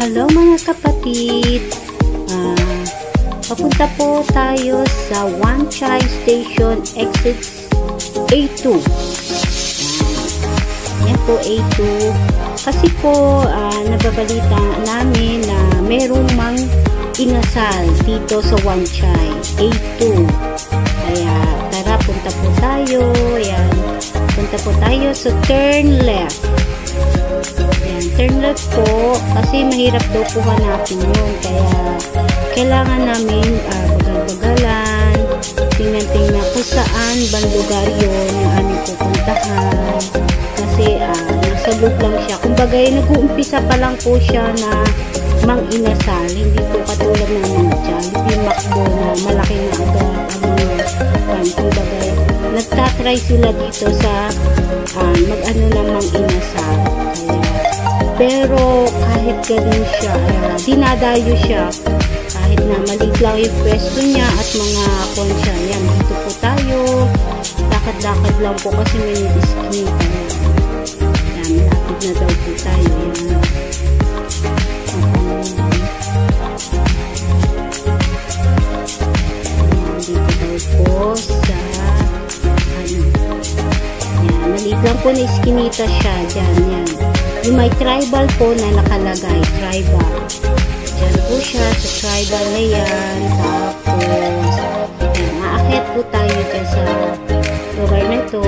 Hello mga kapatid, papunta po tayo sa Wan Chai Station exit A2. Yan po A2 kasi po nababalita namin na merong mang inasal dito sa Wan Chai A2. Kaya tara, punta po tayo. Ayan, punta po tayo sa turn left. Turn left po kasi mahirap daw po hanapin yun, kaya kailangan namin bagal-bagalan, tingnan kung saan bang lugar yun yung aming pupuntahan kasi nasa loob lang siya, kumbaga nag-uumpisa pa lang po siya na mang inasal, hindi po katulad ng mga Jollibee, McDo na malaki na agad kumbaga nagtatry sila dito sa mag-ano na mang inasal. Pero kahit ganun siya, dinadayo siya kahit na maliit lang yung pwesto niya at mga konsya. Yan, dito po tayo, lakad-lakad lang po kasi may skin tayo. Yan, malapit na daw po tayo. Yan. Dito daw po sa yan, maliit lang po na skinita siya. Yan, yan. Yung may tribal po na nakalagay, tribal. Diyan po siya sa tribal na yan. Tapos, maaakit po tayo dyan sa lugar na ito.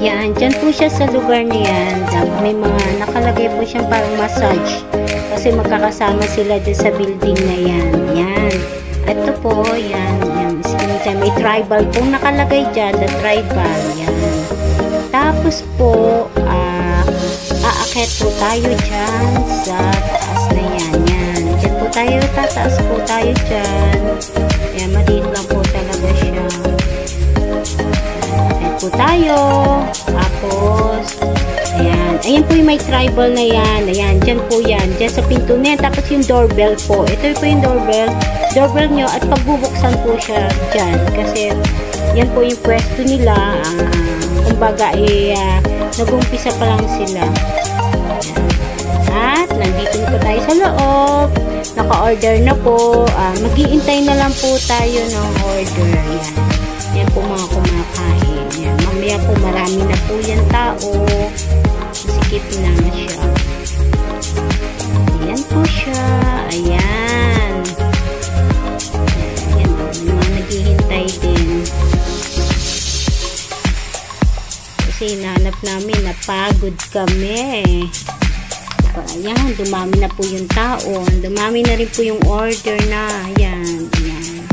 Yan, dyan po siya sa lugar na yan. May mga nakalagay po siyang parang massage. Kasi magkakasama sila dyan sa building na yan. Yan. Ito po, yan. Yan. May tribal pong nakalagay dyan, the tribal. Yan. Tapos po, aakit po tayo dyan sa taas na yan. Yan. Dyan po tayo, tataas po tayo dyan. Yan, maliit lang po talaga siya. Aakit po tayo. Tapos, ayan. Ayan po yung may tribal na yan. Ayan, dyan po yan. Dyan sa pinto na yan. Tapos yung doorbell po. Ito po yung doorbell. Doorbell nyo at pagbubuksan po siya dyan. Kasi, yan po yung pwesto nila. Kumbaga nag-umpisa pa lang sila. At nandito na po tayo sa loob, naka-order na po, mag-iintay na lang po tayo ng order. Yan, yan po mga kumakain. Yan. Mamaya po marami na po yan tao, masikip na siya. Ayan po siya. Ayan, ayan, mga naghihintay din. Kasi nahanap namin, napagod kami. So, ayan, dumami na po yung tao. Dumami na rin po yung order na. Ayan, ayan.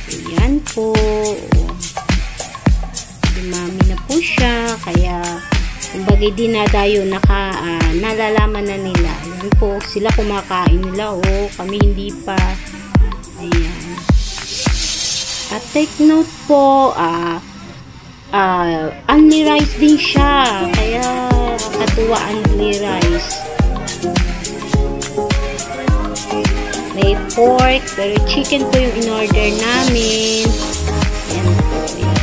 Ayan po. Dumami na po siya. Kaya, kumbaga dinadayo, nalalaman na nila. Ayan po, sila kumakain nila. Kami hindi pa. Ayan. At take note po, only rice din siya, kaya katuwa only rice. May pork, pero chicken po yung in-order namin. Yan po, yan.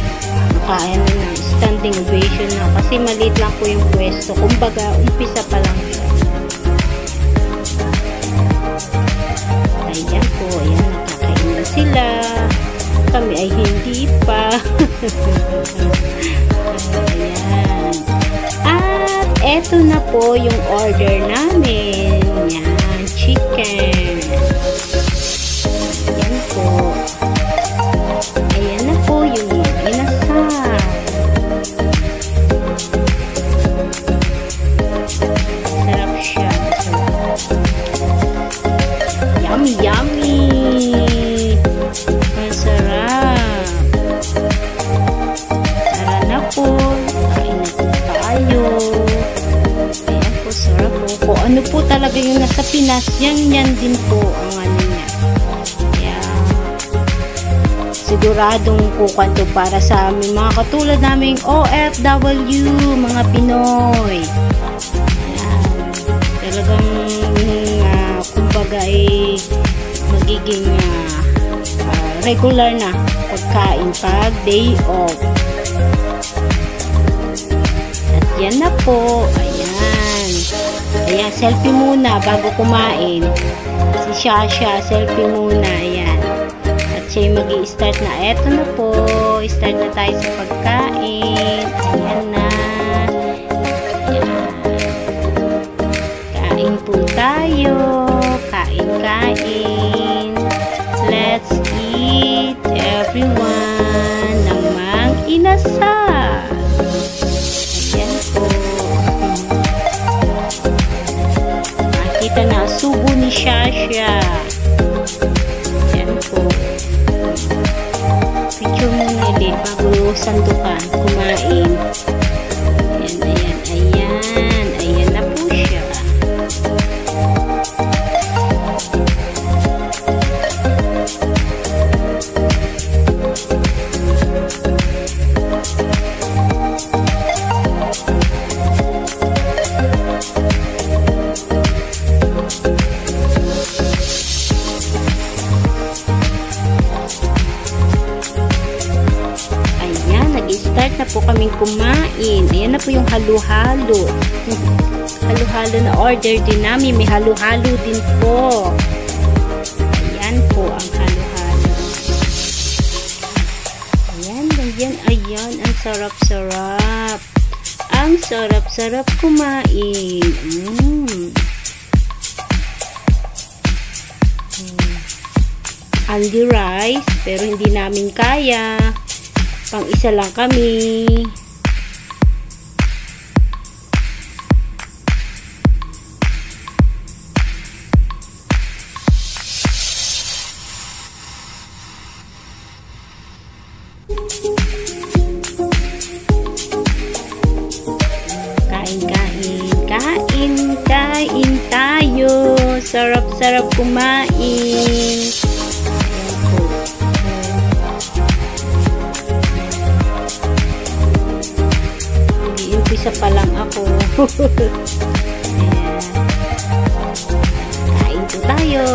Makain na, standing ovation na kasi maliit lang po yung pwesto, kumbaga umpisa pa lang siya. Ayan po, ayan, nakakain na sila. Kami ay hindi pa. Ayan. At eto na po yung order namin. Yan, chicken. Ayan po. Ayan na po yung inasal. Sarap siya. Yummy, yummy. Masarap. Tara na po. Kain na po tayo. Ayan po, sarap po. Kung ano po talaga yung nasa Pinas, yan din po ang ano niya. Ayan. Siguradong kukanto para sa amin, mga katulad naming OFW, mga Pinoy. Ayan. Talagang kumbaga magiging regular na pagkain pag day off. At yan na po. Ayan. Ayan, selfie muna bago kumain. Si Shasha, selfie muna. Ayan. At siya mag-i-start na. Eto na po. Start na tayo sa pagkain. Ayan na. Ayan. Kain po tayo. Kain. Let's eat, everyone. Namang inasal. Ayan po. Makita na subo ni Shasha. Ayan po. Picture muna ulit bago sandukan. Kumain. Ayan. Ayan na po siya. Start na po kaming kumain. Ayan na po yung halo-halo. Halo-halo na order din namin. May halo-halo din po. Ayan po ang halo-halo. Ayan. Ang sarap-sarap. Ang sarap-sarap kumain. Only rice, pero hindi namin kaya. Pang isa lang kami. Kain tayo. Sarap-sarap kumain. Isa pa lang ako. Kain po tayo.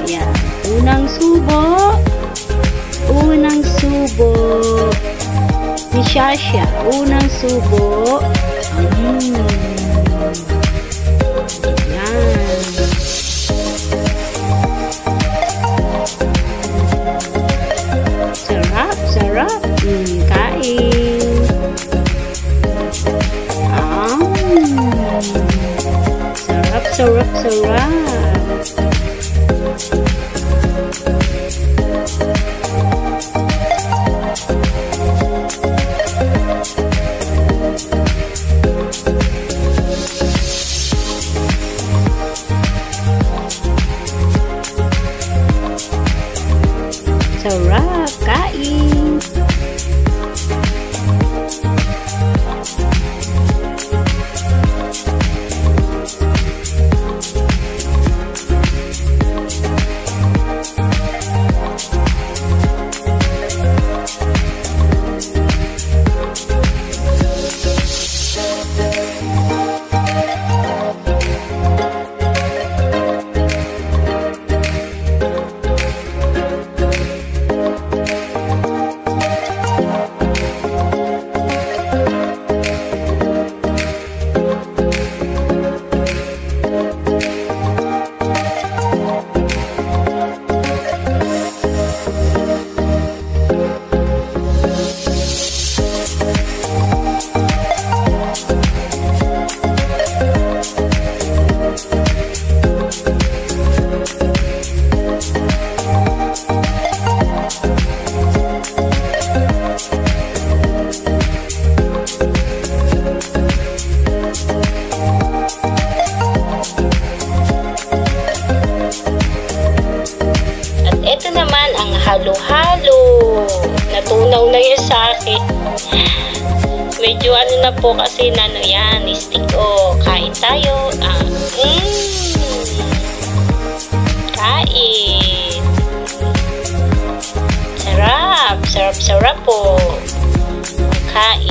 Ayan. Unang subo ni Shasha. Unang subo. Ayan. Sarap. Kain. Sarap. Sarap, kain. halo-halo. Natunaw na yan sa akin. Medyo ano na po kasi nano yan, stick. Oh, kain tayo. Kain. Sarap. Sarap po. Kain.